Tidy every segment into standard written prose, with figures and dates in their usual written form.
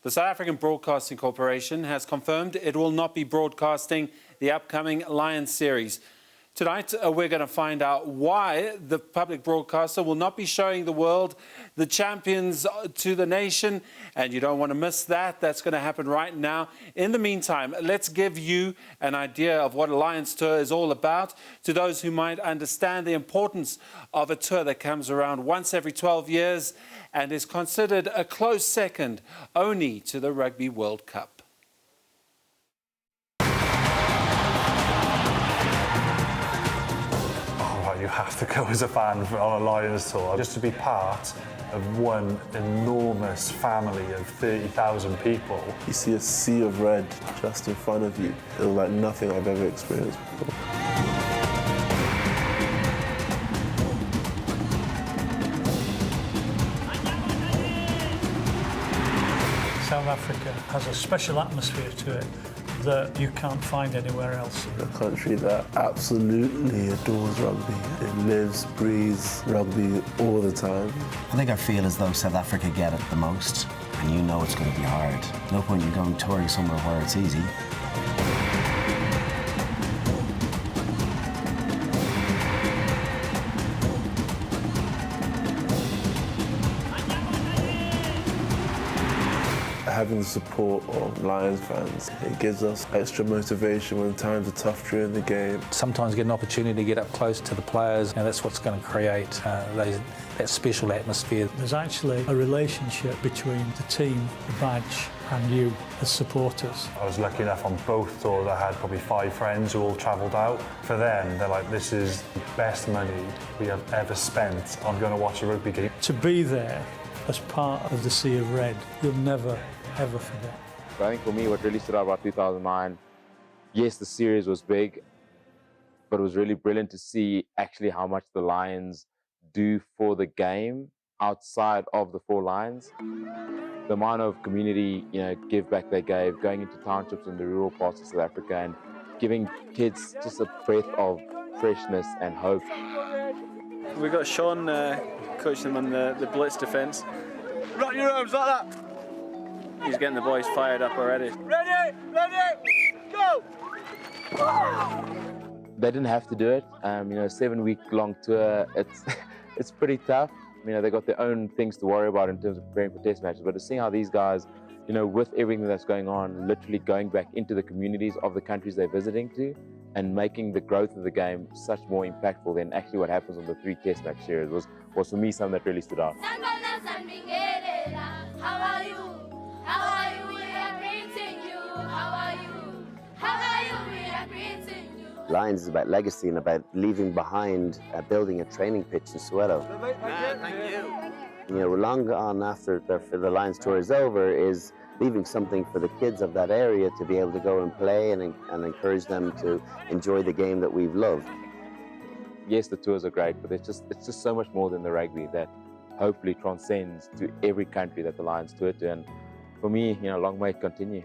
The South African Broadcasting Corporation has confirmed it will not be broadcasting the upcoming Lions series. Tonight, we're going to find out why the public broadcaster will not be showing the world the champions to the nation. And you don't want to miss that. That's going to happen right now. In the meantime, let's give you an idea of what a Lions tour is all about to those who might understand the importance of a tour that comes around once every 12 years and is considered a close second only to the Rugby World Cup. You have to go as a fan on a Lions tour, just to be part of one enormous family of 30,000 people. You see a sea of red just in front of you. It was like nothing I've ever experienced before. South Africa has a special atmosphere to it that you can't find anywhere else. A country that absolutely adores rugby. It lives, breathes rugby all the time. I think I feel as though South Africa get it the most, and you know it's going to be hard. No point in going touring somewhere where it's easy. Having the support of Lions fans, it gives us extra motivation when times are tough during the game. Sometimes get an opportunity to get up close to the players, and that's what's going to create that special atmosphere. There's actually a relationship between the team, the badge, and you as supporters. I was lucky enough on both tours. I had probably 5 friends who all travelled out. For them, they're like, this is the best money we have ever spent on going to watch a rugby game. To be there as part of the Sea of Red, you'll never ever forget. I think for me, what really stood out about 2009, yes, the series was big, but it was really brilliant to see actually how much the Lions do for the game outside of the 4 lines. The amount of community, give back they gave, going into townships in the rural parts of South Africa and giving kids just a breath of freshness and hope. We've got Sean coaching them on the blitz defence. Rock your arms like that. He's getting the boys fired up already. Ready, go! They didn't have to do it. 7-week-long tour. It's pretty tough. They got their own things to worry about in terms of preparing for test matches. But to see how these guys, with everything that's going on, literally going back into the communities of the countries they're visiting to, and making the growth of the game such more impactful than actually what happens on the 3 test match series was for me something that really stood out. How are you? How are you? We are greeting you. How are you? How are you? We are greeting you. Lions is about legacy and about leaving behind building a training pitch in Soweto. Thank you. Long gone after the Lions tour is over is leaving something for the kids of that area to be able to go and play and encourage them to enjoy the game that we've loved. Yes, the tours are great, but it's just so much more than the rugby that hopefully transcends to every country that the Lions tour to. And for me, long may it continue.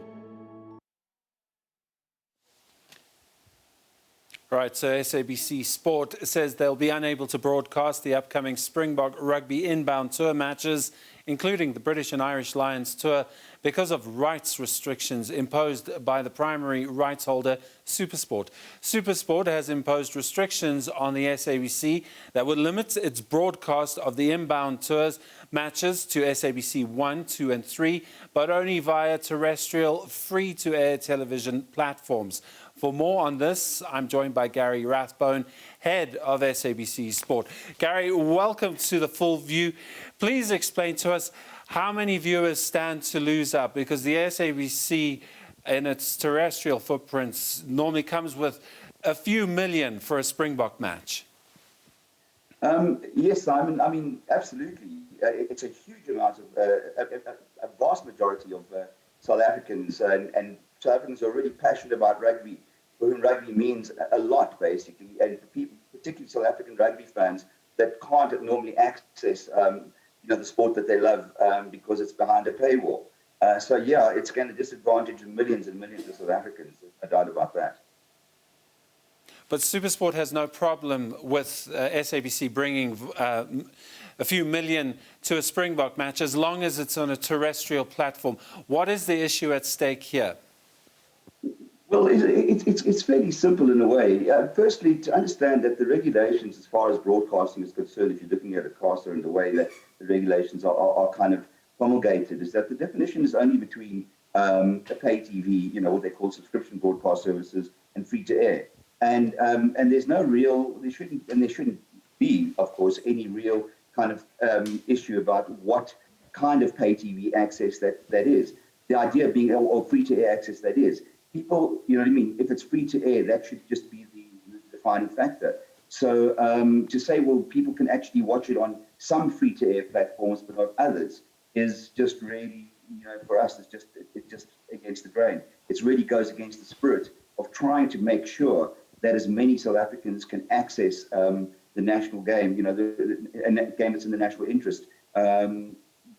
Right, so SABC Sport says they'll be unable to broadcast the upcoming Springbok Rugby inbound tour matches, including the British and Irish Lions tour, because of rights restrictions imposed by the primary rights holder, Supersport. Supersport has imposed restrictions on the SABC that would limit its broadcast of the inbound tours matches to SABC 1, 2 and 3, but only via terrestrial free-to-air television platforms. For more on this, I'm joined by Gary Rathbone, head of SABC Sport. Gary, welcome to the Full View. Please explain to us how many viewers stand to lose out, because the SABC in its terrestrial footprints normally comes with a few million for a Springbok match. Yes, Simon. Absolutely. It's a huge amount of, a vast majority of South Africans, and South Africans are really passionate about rugby, for whom rugby means a lot, basically, and for people, particularly South African rugby fans, that can't normally access, the sport that they love because it's behind a paywall. So, yeah, it's going to disadvantage millions and millions of South Africans, no doubt about that. But Supersport has no problem with SABC bringing a few million to a Springbok match as long as it's on a terrestrial platform. What is the issue at stake here? Well, it's fairly simple in a way. Firstly, to understand that the regulations as far as broadcasting is concerned, if you're looking at a caster and the way that the regulations are kind of promulgated, is that the definition is only between a pay TV, what they call subscription broadcast services, and free to air. And there's no real, there shouldn't be, of course, any real kind of issue about what kind of pay TV access that is. The idea being, or free to air access that is. People, you know what I mean? If it's free to air, that should just be the defining factor. So to say, well, people can actually watch it on some free to air platforms, but not others, is just really, for us, it's just against the grain. It really goes against the spirit of trying to make sure that as many South Africans can access the national game, the game that's in the national interest,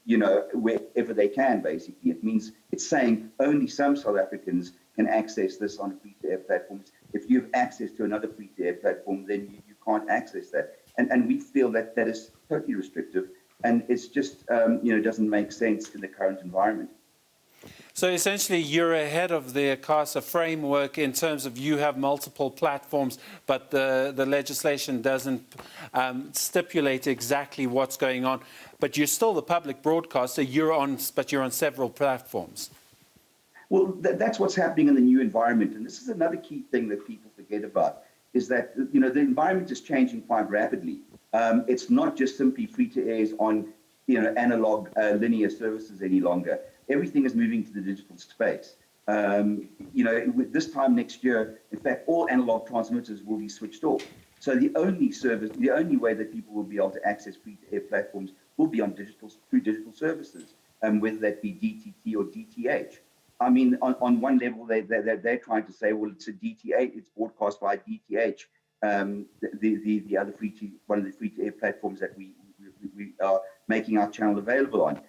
wherever they can, basically. It means it's saying only some South Africans can access this on free-to-air platforms. If you have access to another free-to-air platform, then you can't access that. And we feel that is totally restrictive, and it's just, doesn't make sense in the current environment. So essentially, you're ahead of the ICASA framework in terms of you have multiple platforms, but the legislation doesn't stipulate exactly what's going on. But you're still the public broadcaster. But you're on several platforms. Well, that's what's happening in the new environment, and this is another key thing that people forget about. Is that the environment is changing quite rapidly. It's not just simply free to airs on analog linear services any longer. Everything is moving to the digital space. With this time next year, in fact, all analog transmitters will be switched off. So the only way that people will be able to access free-to-air platforms will be through digital services, whether that be DTT or DTH. I mean, on one level, they're trying to say, well, it's a DTH, it's broadcast by DTH, the other one of the free-to-air platforms that we are making our channel available on.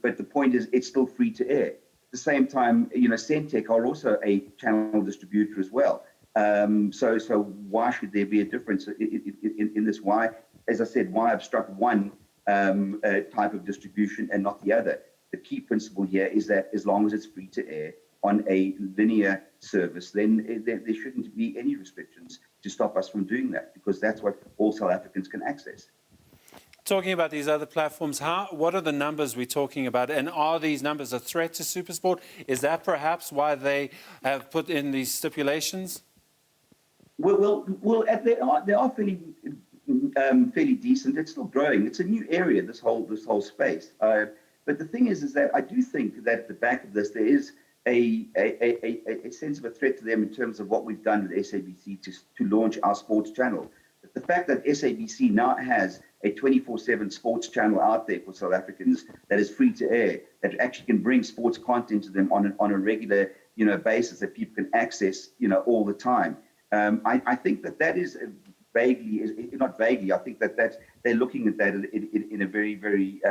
But the point is, it's still free to air. At the same time, Centec are also a channel distributor as well. So why should there be a difference in this? Why, as I said, why obstruct one type of distribution and not the other? The key principle here is that as long as it's free to air on a linear service, then there shouldn't be any restrictions to stop us from doing that, because that's what all South Africans can access. Talking about these other platforms, what are the numbers we're talking about? And are these numbers a threat to Supersport? Is that perhaps why they have put in these stipulations? Well, they are fairly decent. It's still growing. It's a new area, this whole space. But the thing is that I do think that at the back of this, there is a sense of a threat to them in terms of what we've done with SABC to launch our sports channel. But the fact that SABC now has a 24/7 sports channel out there for South Africans that is free to air, that actually can bring sports content to them on a regular basis that people can access all the time. I think that is not vaguely. I think that they're looking at that in a very, very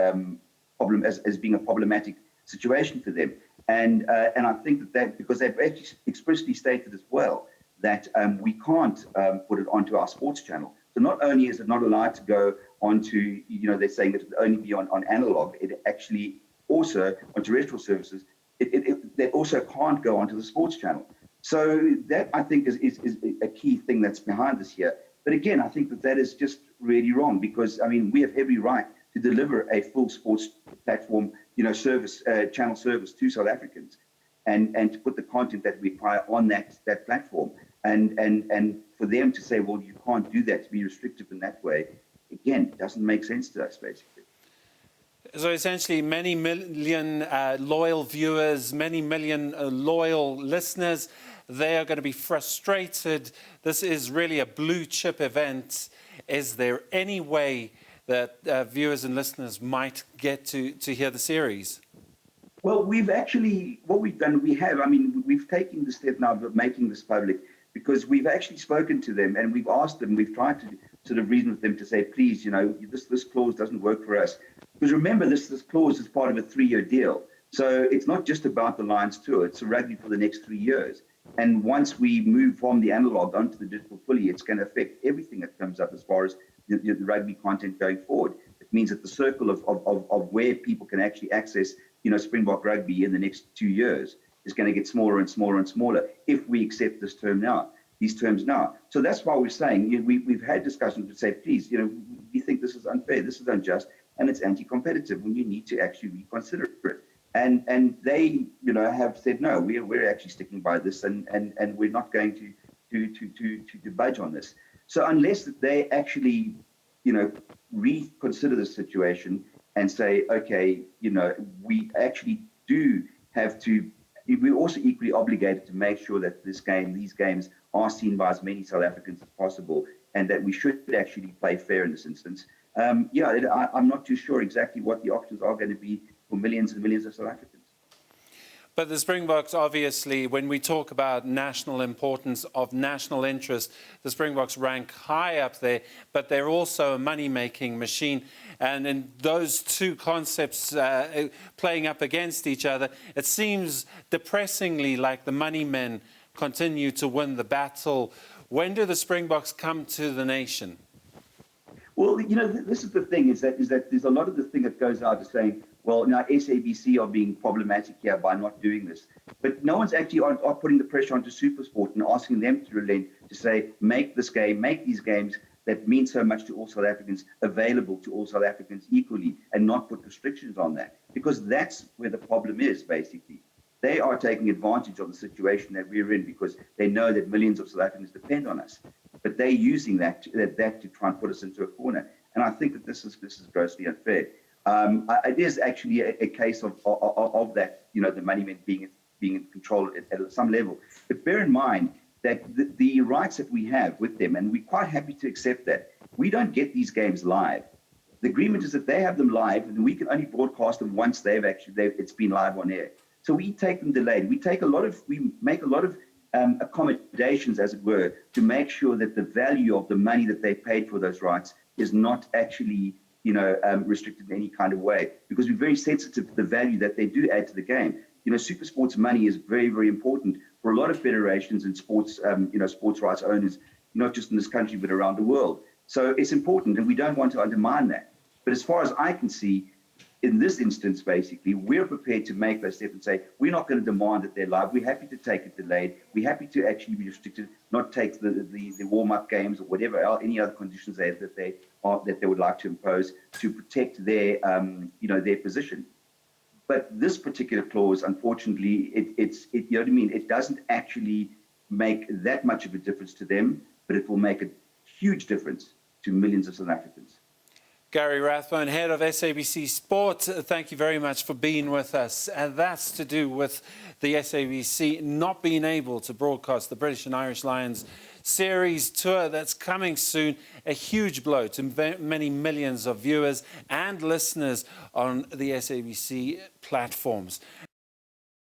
as being a problematic situation for them. And I think that because they've actually expressly stated as well that we can't put it onto our sports channel. So not only is it not allowed to go onto, they're saying that it would only be on analog, it actually also on terrestrial services, they also can't go onto the sports channel. So that, I think, is a key thing that's behind this here. But again, I think that is just really wrong, because, I mean, we have every right to deliver a full sports platform, service, channel service to South Africans, and to put the content that we require on that platform. And for them to say, well, you can't do that, to be restrictive in that way, again, doesn't make sense to us, basically. So essentially, many million loyal viewers, many million loyal listeners, they are going to be frustrated. This is really a blue chip event. Is there any way that viewers and listeners might get to hear the series? Well, we've actually, what we've done, we've taken the step now of making this public, because we've actually spoken to them and we've asked them, we've tried to sort of reason with them to say, please, this clause doesn't work for us. Because remember, this clause is part of a 3-year deal. So it's not just about the Lions tour, it's a rugby for the next 3 years. And once we move from the analog onto the digital fully, it's going to affect everything that comes up as far as the rugby content going forward. The It means that the circle of where people can actually access, Springbok rugby in the next 2 years is going to get smaller and smaller and smaller if we accept these terms now. So that's why we're saying, we've had discussions to say, please, we think this is unfair, this is unjust, and it's anti-competitive, and you need to actually reconsider it. And they, have said, no, we're actually sticking by this, and we're not going to budge on this. So unless they actually, reconsider the situation and say, okay, we actually do have to, we're also equally obligated to make sure that these games are seen by as many South Africans as possible, and that we should actually play fair in this instance. I'm not too sure exactly what the options are going to be for millions and millions of South Africans. But the Springboks, obviously, when we talk about national importance, of national interest, the Springboks rank high up there, but they're also a money-making machine. And in those two concepts playing up against each other, it seems depressingly like the money men continue to win the battle. When do the Springboks come to the nation? Well, this is the thing, is that there's a lot of the thing that goes out as saying, well, now SABC are being problematic here by not doing this. But no one's actually are putting the pressure onto Supersport and asking them to relent, to say, make these games that mean so much to all South Africans available to all South Africans equally, and not put restrictions on that. Because that's where the problem is, basically. They are taking advantage of the situation that we're in because they know that millions of South Africans depend on us. But they're using that to try and put us into a corner. And I think that this is grossly unfair. It is actually a case of that, the money men being in control at some level. But bear in mind that the rights that we have with them, and we're quite happy to accept that, we don't get these games live. The agreement is that they have them live, and we can only broadcast them once it's been live on air. So we take them delayed. We make a lot of accommodations, as it were, to make sure that the value of the money that they paid for those rights is not actually, restricted in any kind of way, because we're very sensitive to the value that they do add to the game. Supersport's money is very, very important for a lot of federations and sports, sports rights owners, not just in this country, but around the world. So it's important, and we don't want to undermine that. But as far as I can see, in this instance, basically, we're prepared to make those steps and say, we're not going to demand that they're live. We're happy to take it delayed. We're happy to actually be restricted, not take the warm-up games or whatever, any other conditions that they would like to impose to protect their position. But this particular clause, unfortunately, it doesn't actually make that much of a difference to them, but it will make a huge difference to millions of South Africans. Gary Rathbone, head of SABC Sport, thank you very much for being with us. And that's to do with the SABC not being able to broadcast the British and Irish Lions series tour that's coming soon. A huge blow to many millions of viewers and listeners on the SABC platforms.